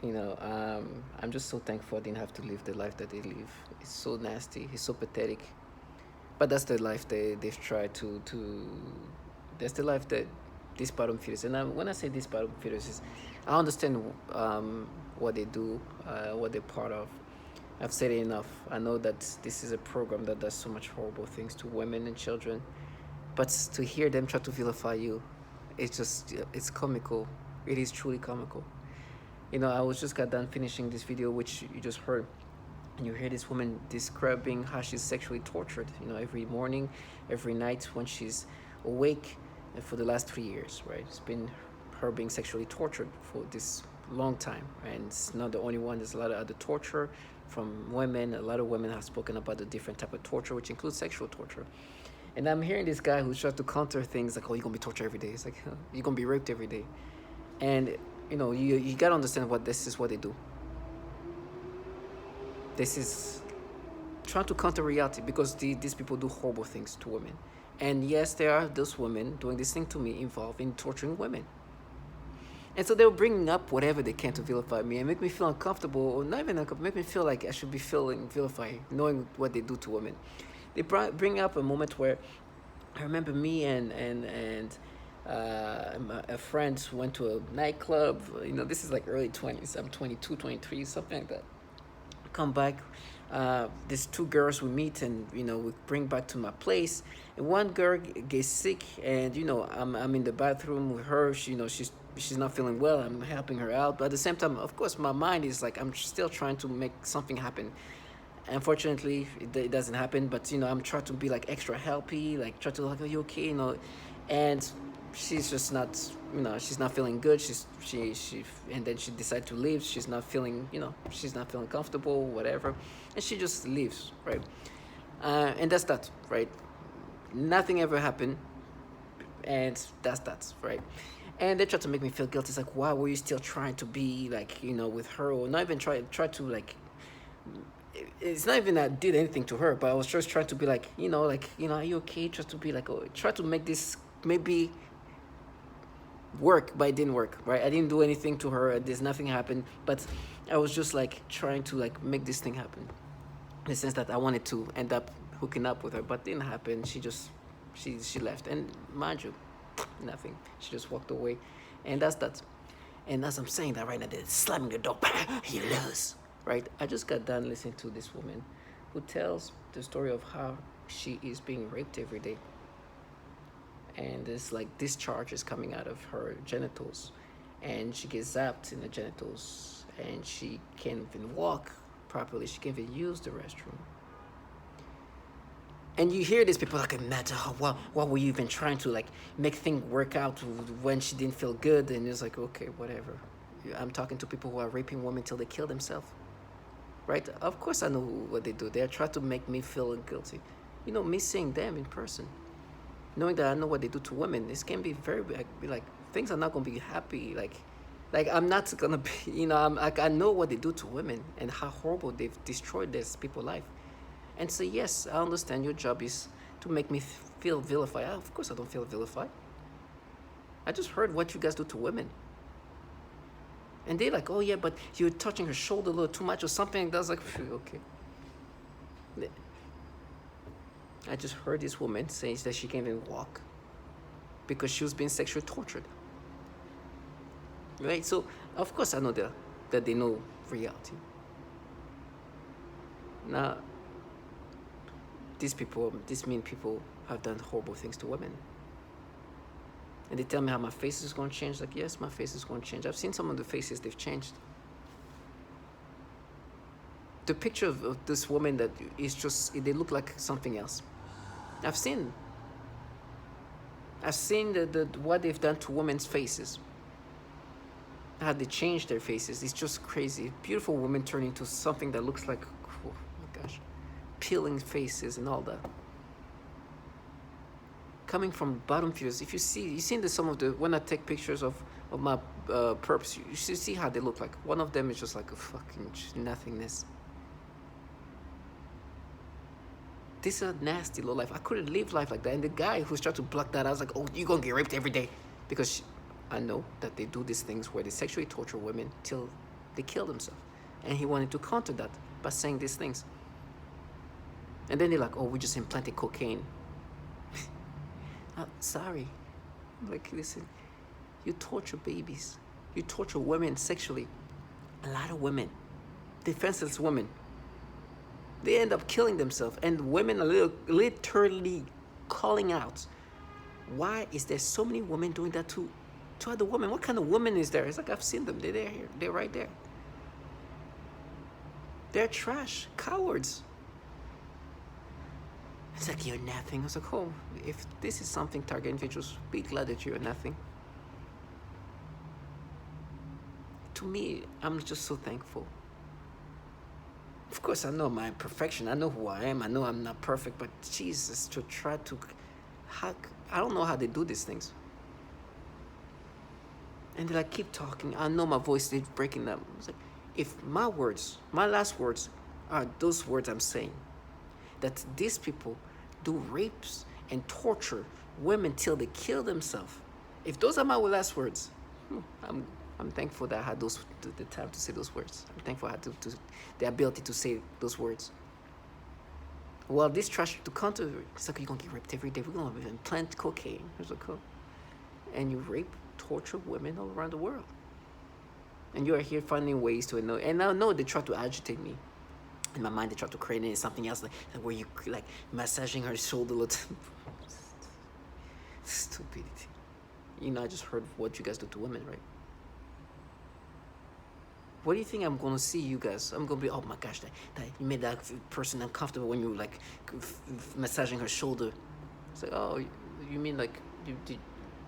I'm just so thankful I didn't have to live the life that they live. It's so nasty. It's so pathetic. But that's the life they've tried to. That's the life that these bottom feeders. And when I say these bottom feeders, is I understand what they do, what they're part of. I've said it enough. I know that this is a program that does so much horrible things to women and children, but to hear them try to vilify you, it's comical. It is truly comical. I was just got done finishing this video, which you just heard, and you hear this woman describing how she's sexually tortured, every morning, every night when she's awake, and for the last 3 years, right? It's been her being sexually tortured for this long time, and it's not the only one. There's a lot of other torture from women. A lot of women have spoken about the different type of torture, which includes sexual torture. And I'm hearing this guy who's trying to counter things like, oh, you're gonna be tortured every day. It's like, you're gonna be raped every day. And you gotta understand what this is, what they do. This is trying to counter reality, because these people do horrible things to women. And yes, there are those women doing this thing to me involved in torturing women. And so they're bringing up whatever they can to vilify me and make me feel uncomfortable, or not even uncomfortable, make me feel like I should be feeling vilified, knowing what they do to women. They bring up a moment where I remember me and a friend went to a nightclub. This is like early 20s. I'm 22, 23, something like that. Come back. There's two girls we meet, and we bring back to my place. And one girl gets sick, and I'm in the bathroom with her. She's not feeling well. I'm helping her out, but at the same time, of course, my mind is like I'm still trying to make something happen. Unfortunately, it doesn't happen. But I'm trying to be like extra helpy, like try to like, are you okay? And she's just not, she's not feeling good. And then she decided to leave. She's not feeling, she's not feeling comfortable, whatever, and she just leaves, right? And that's that, right? Nothing ever happened, and that's that, right? And they try to make me feel guilty. It's like, why were you still trying to be like, with her, or not even try to like. It's not even that I did anything to her, but I was just trying to be like, are you okay? Try to be like, oh, try to make this maybe work, but it didn't work, right? I didn't do anything to her. There's nothing happened, but I was just like trying to like make this thing happen, in the sense that I wanted to end up hooking up with her, but it didn't happen. She left, and mind you, nothing. She just walked away, and that's that. And as I'm saying that right now, they're slamming the door. You lose, right? I just got done listening to this woman who tells the story of how she is being raped every day, and there's like discharges coming out of her genitals, and she gets zapped in the genitals, and she can't even walk properly. She can't even use the restroom. And you hear these people like, imagine what were you even trying to like make things work out when she didn't feel good? And it's like, okay, whatever. I'm talking to people who are raping women till they kill themselves, right? Of course I know what they do. They're trying to make me feel guilty. Me seeing them in person, knowing that I know what they do to women, this can be very like things are not gonna be happy. Like I'm not gonna be, I'm like, I know what they do to women and how horrible they've destroyed this people's life. And so yes, I understand your job is to make me feel vilified. Of course I don't feel vilified. I just heard what you guys do to women. And they're like, oh yeah, but you're touching her shoulder a little too much or something. That's like, okay. I just heard this woman saying that she can't even walk because she was being sexually tortured. Right? So, of course, I know that they know reality. Now, these mean people, have done horrible things to women. And they tell me how my face is going to change. Like, yes, my face is going to change. I've seen some of the faces, they've changed. The picture of this woman that is just, they look like something else. I've seen what they've done to women's faces. How they changed their faces. It's just crazy. Beautiful women turn into something that looks like, oh my gosh, peeling faces and all that. Coming from bottom feeders, if you see some of the, when I take pictures of my perps, you should see how they look like. One of them is just like a fucking nothingness. This is a nasty low life. I couldn't live life like that. And the guy who's trying to block that, I was like, oh, you're gonna get raped every day. Because I know that they do these things where they sexually torture women till They kill themselves. And he wanted to counter that by saying these things. And then they're like, oh, we just implanted cocaine. Sorry. Like, listen, you torture babies. You torture women sexually. A lot of women, defenseless women, they end up killing themselves. And women are literally calling out, why is there so many women doing that to other women? What kind of woman is there? It's like, I've seen them. They're there. They're right there. They're trash, cowards. It's like, you're nothing. I was like, oh, if this is something target individuals, be glad that you're nothing. To me, I'm just so thankful. Of course, I know my imperfection. I know who I am. I know I'm not perfect, but Jesus, to try to hack, I don't know how they do these things. And they like, keep talking. I know my voice is breaking up. It's like, if my words, my last words, are those words I'm saying, that these people do rapes and torture women till they kill themselves. If those are my last words, I'm thankful that I had the time to say those words. I'm thankful I had the ability to say those words. Well, this trash to counter, it's like, you're gonna get raped every day. We're gonna implant cocaine. Here's a cool. And you rape, torture women all around the world. And you are here finding ways to annoy. And I know they try to agitate me. In my mind, they try to create something else, like where you like massaging her shoulder. Stupidity. You know, I just heard what you guys do to women, right? What do you think I'm going to see, you guys? I'm going to be, oh my gosh, that you made that person uncomfortable when you like massaging her shoulder. It's like, oh, you mean like you did,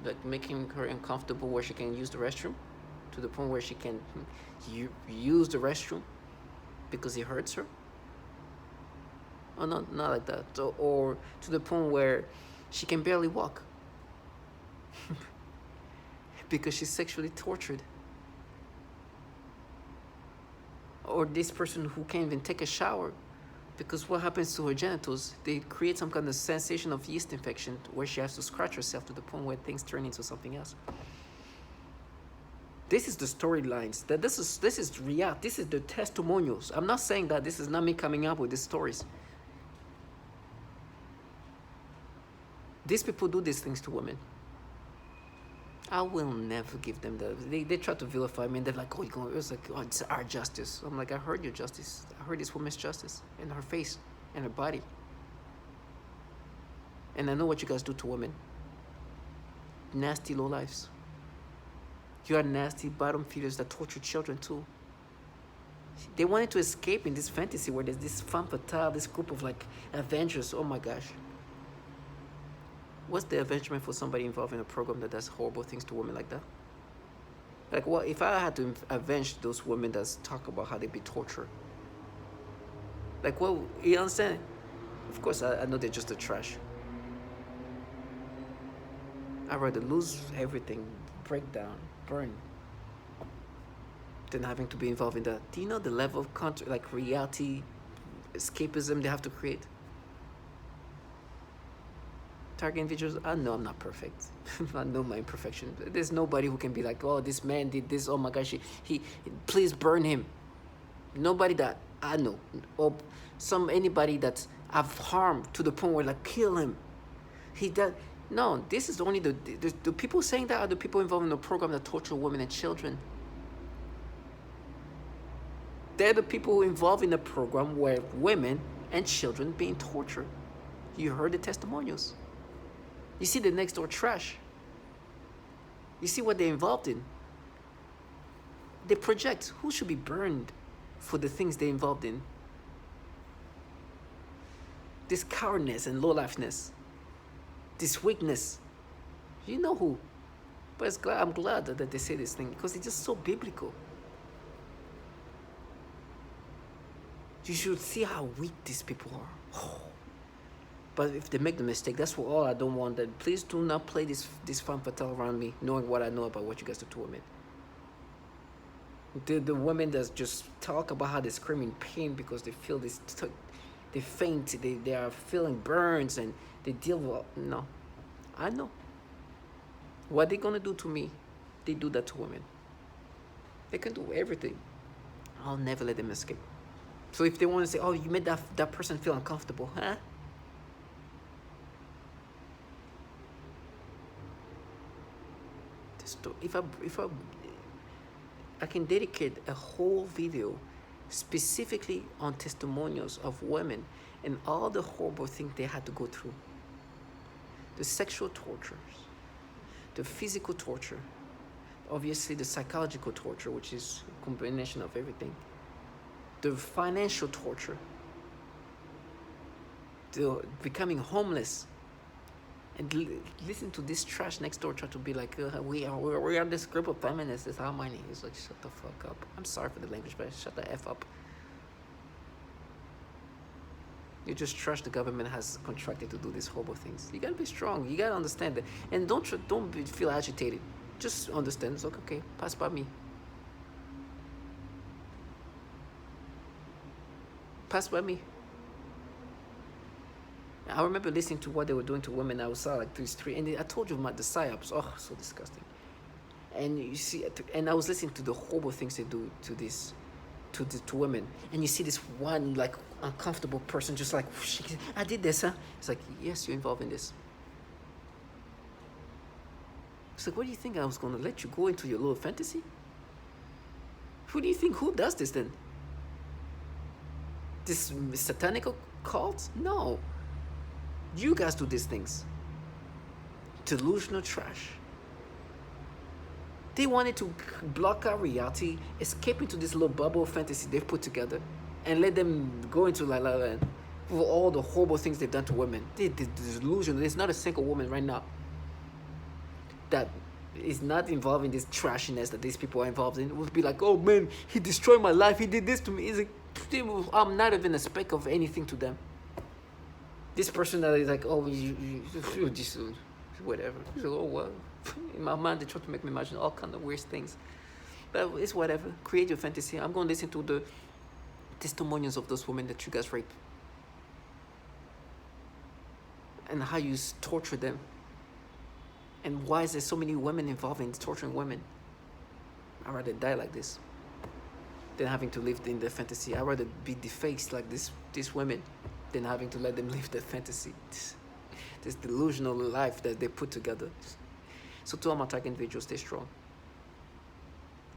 like making her uncomfortable where she can use the restroom, to the point where she can use the restroom because it hurts her? Oh, no, not like that. So, or to the point where she can barely walk because she's sexually tortured. Or this person who can't even take a shower because what happens to her genitals, they create some kind of sensation of yeast infection where she has to scratch herself to the point where things turn into something else. This is the storylines. That this is real. This is the testimonials. I'm not saying that this is not me coming up with these stories. These people do these things to women. I will never give them that. They try to vilify me, and they're like, oh, it's like, oh, it's our justice. I'm like, I heard your justice. I heard this woman's justice in her face and her body. And I know what you guys do to women. Nasty lowlifes. You are nasty bottom feeders that torture children too. They wanted to escape in this fantasy where there's this femme fatale, this group of like avengers. Oh my gosh. What's the avengement for somebody involved in a program that does horrible things to women like that? Like, what if I had to avenge those women that talk about how they be tortured? Like, what, you understand? Of course, I know they're just the trash. I'd rather lose everything, break down, burn, than having to be involved in that. Do you know the level of like reality escapism they have to create? Target individuals, I know I'm not perfect. I know my imperfection. There's nobody who can be like, oh, this man did this. Oh my gosh, he please burn him. Nobody that I know, or anybody that I've harmed to the point where like kill him. He does. No, this is only the people saying that are the people involved in the program that torture women and children. They're the people involved in the program where women and children being tortured. You heard the testimonials. You see the next door trash. You see what they're involved in. They project who should be burned for the things they're involved in. This cowardness and lowlifeness. This weakness. You know who. But I'm glad that they say this thing because it's just so biblical. You should see how weak these people are. Oh. But if they make the mistake, that's for all I don't want. That please do not play this femme fatale around me, knowing what I know about what you guys do to women. The women that just talk about how they scream in pain because they feel this, they faint, they are feeling burns, and they deal with, no. I know. What they're gonna do to me, they do that to women. They can do everything. I'll never let them escape. So if they want to say, oh, you made that person feel uncomfortable, huh? If I can dedicate a whole video specifically on testimonials of women and all the horrible things they had to go through. The sexual tortures, the physical torture, obviously the psychological torture, which is a combination of everything, the financial torture, the becoming homeless, and listen to this trash next door try to be like, we are this group of feminists, it's our money. It's like, shut the fuck up. I'm sorry for the language, but shut the F up. You just trust the government has contracted to do these horrible things. You gotta be strong. You gotta understand that, and don't feel agitated. Just understand. It's like, okay, pass by me. Pass by me. I remember listening to what they were doing to women outside, like these three, and I told you about the PSYOPs. Oh, so disgusting. And you see, and I was listening to the horrible things they do to this, to women, and you see this one like uncomfortable person just like, I did this, huh? It's like, yes, you're involved in this. It's like, what do you think I was gonna let you go into your little fantasy? Who do you think, who does this then? This satanic cult? No. You guys do these things. Delusional trash. They wanted to block out reality, escape into this little bubble of fantasy they've put together, and let them go into La La Land for all the horrible things they've done to women. The delusion. There's not a single woman right now that is not involved in this trashiness that these people are involved in. It would be like, oh man, he destroyed my life. He did this to me. It's like, I'm not even a speck of anything to them. This person that is like, oh, you just whatever. Like, oh well. In my mind, they try to make me imagine all kind of weird things. But it's whatever. Create your fantasy. I'm going to listen to the testimonials of those women that you guys rape. And how you torture them. And why is there so many women involved in torturing women? I'd rather die like this than having to live in their fantasy. I'd rather be defaced like these women than having to let them live their fantasy. This delusional life that they put together. So to all my target individuals, stay strong.